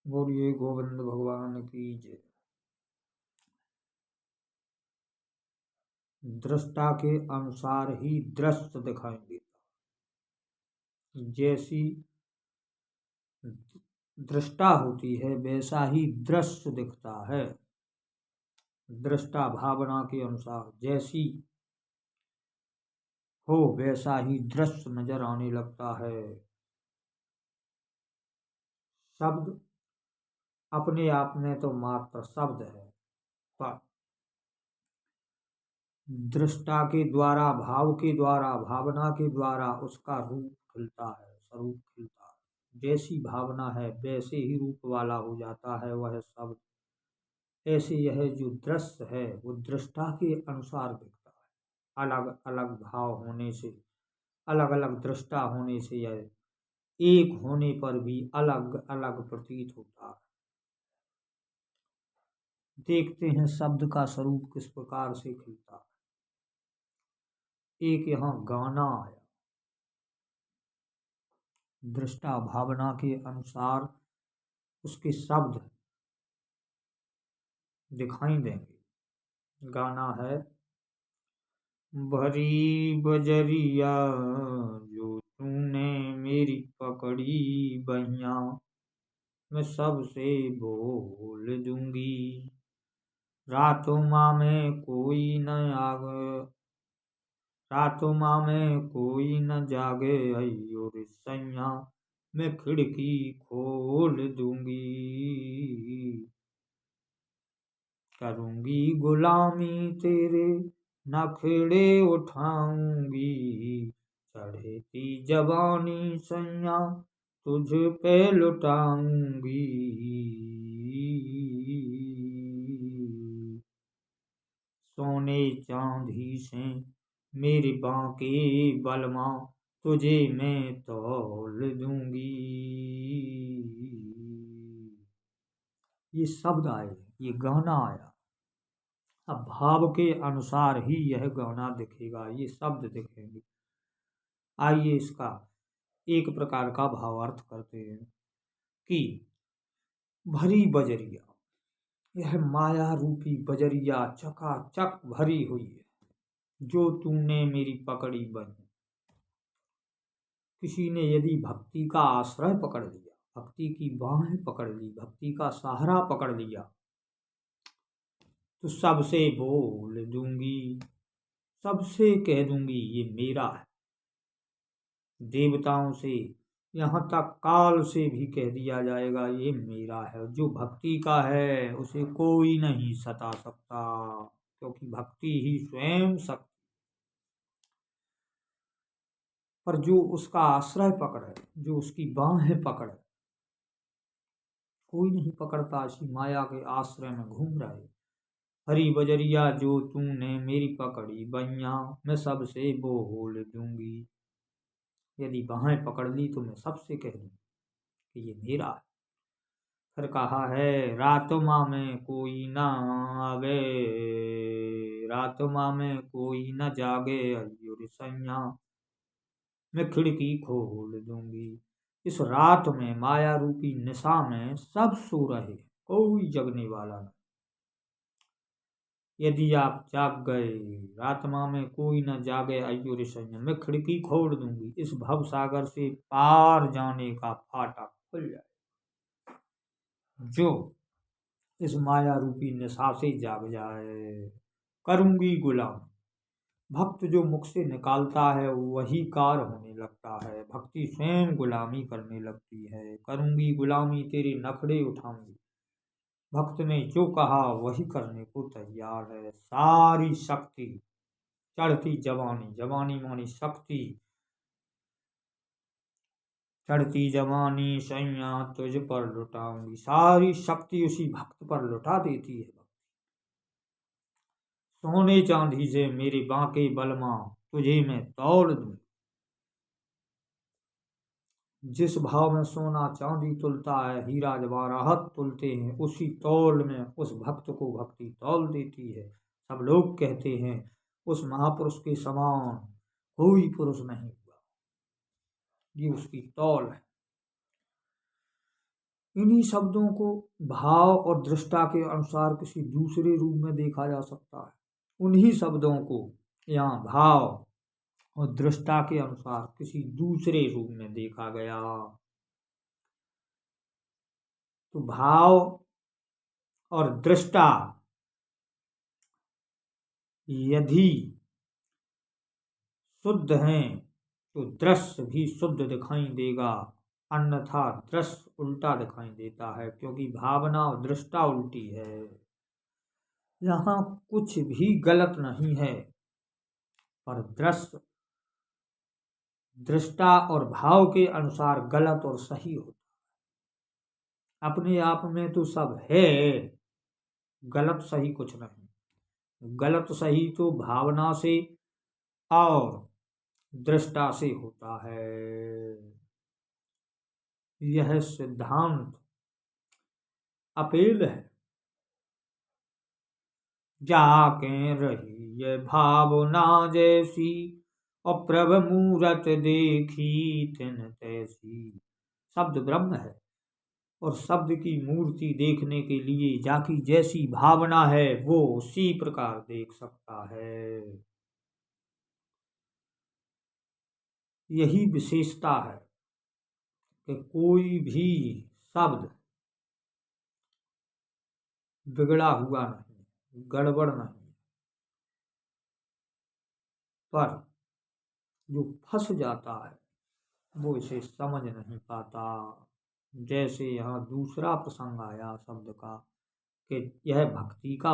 बोलिए गोविंद भगवान की जय। दृष्टा के अनुसार ही दृश्य दिखाई देता। जैसी दृष्टा होती है वैसा ही दृश्य दिखता है। दृष्टा भावना के अनुसार जैसी हो वैसा ही दृश्य नजर आने लगता है। शब्द अपने आप में तो मात्र शब्द है, पर दृष्टा के द्वारा, भाव के द्वारा, भावना के द्वारा उसका रूप खिलता है, स्वरूप खिलता है। जैसी भावना है वैसे ही रूप वाला हो जाता है वह शब्द। ऐसे यह जो दृश्य है वो दृष्टा के अनुसार दिखता है। अलग अलग भाव होने से, अलग अलग दृष्टा होने से यह एक होने पर भी अलग अलग प्रतीत होता है। देखते हैं शब्द का स्वरूप किस प्रकार से खिलता है। एक यहाँ गाना आया, दृष्टा भावना के अनुसार उसके शब्द दिखाई देंगे। गाना है, भरी बजरिया जो तूने मेरी पकड़ी बहिया, मैं सबसे बोल दूंगी। रातों माँ में कोई न आग, रातों माँ में कोई न जागे अयो रे सैया, मैं खिड़की खोल दूंगी। करूंगी गुलामी तेरे, नखड़े उठाऊंगी, चढ़ती जवानी सैया तुझ पे लुटाऊंगी। सोने चांदी से मेरे बांके बलमा, तुझे मैं तौल दूंगी। ये शब्द आए, ये गाना आया। अब भाव के अनुसार ही यह गाना दिखेगा, ये शब्द दिखेंगे। आइए इसका एक प्रकार का भावार्थ करते हैं कि भरी बजरिया, यह माया रूपी बजरिया चकाचक भरी हुई है, जो तूने मेरी पकड़ी बनी। किसी ने यदि भक्ति का आश्रय पकड़ लिया, भक्ति की बाहें पकड़ ली, भक्ति का सहारा पकड़ लिया, तो सबसे बोल दूंगी, सबसे कह दूंगी ये मेरा है। देवताओं से, यहाँ तक काल से भी कह दिया जाएगा ये मेरा है। जो भक्ति का है उसे कोई नहीं सता सकता, क्योंकि भक्ति ही स्वयं शक्ति। पर जो उसका आश्रय पकड़े, जो उसकी बाहें पकड़े, कोई नहीं पकड़ता। इसी माया के आश्रय में घूम रहे। हरी बजरिया जो तूने मेरी पकड़ी बइया, मैं सबसे बोल दूंगी। यदि बाहें पकड़ ली तो मैं सबसे कह दूं कि ये मेरा है। फिर कहा है, रात माँ में कोई ना आवे, रात माँ में कोई न जागे अयो रे सैया, मैं खिड़की खोल दूंगी। इस रात में, माया रूपी निशा में सब सो रहे, कोई जगने वाला नहीं। यदि आप जाग गए, रात माँ में कोई न जागे अयो रे सैया, मैं खिड़की खोल दूंगी। इस भव सागर से पार जाने का फाटक खुल जाए। जो इस माया रूपी निशा से जाग जाए। करूंगी गुलाम, भक्त जो मुख से निकालता है वही कार होने लगता है। भक्ति स्वयं गुलामी करने लगती है। करूंगी गुलामी तेरे नखड़े उठाऊंगी, भक्त ने जो कहा वही करने को तैयार है। सारी शक्ति, चढ़ती जवानी, जवानी मानी शक्ति, चढ़ती जवानी सैया तुझ पर लुटाऊंगी। सारी शक्ति उसी भक्त पर लुटा देती है। सोने चांदी से मेरे बांके बलमा, तुझे मैं तौल दूं। जिस भाव में सोना चांदी तुलता है, हीरा जवाहरात तुलते हैं, उसी तौल में उस भक्त को भक्ति तौल देती है। सब लोग कहते हैं उस महापुरुष के समान कोई पुरुष नहीं हुआ। ये उसकी तौल है। इन्हीं शब्दों को भाव और दृष्टा के अनुसार किसी दूसरे रूप में देखा जा सकता है। उन्हीं शब्दों को यहाँ भाव और दृष्टा के अनुसार किसी दूसरे रूप में देखा गया। तो भाव और दृष्टा यदि शुद्ध हैं तो दृश्य भी शुद्ध दिखाई देगा, अन्यथा दृश्य उल्टा दिखाई देता है, क्योंकि भावना और दृष्टा उल्टी है। यहाँ कुछ भी गलत नहीं है, पर दृश्य दृष्टा और भाव के अनुसार गलत और सही होता है। अपने आप में तो सब है, गलत सही कुछ नहीं। गलत सही तो भावना से और दृष्टा से होता है। यह सिद्धांत अपेल है। जाके रही ये भावना जैसी, और प्रभ मूरत देखी तिन तैसी। शब्द ब्रह्म है और शब्द की मूर्ति देखने के लिए जाकी जैसी भावना है वो उसी प्रकार देख सकता है। यही विशेषता है कि कोई भी शब्द बिगड़ा हुआ नहीं, गड़बड़ नहीं, पर जो फंस जाता है वो इसे समझ नहीं पाता। जैसे यहाँ दूसरा प्रसंग आया शब्द का कि यह भक्ति का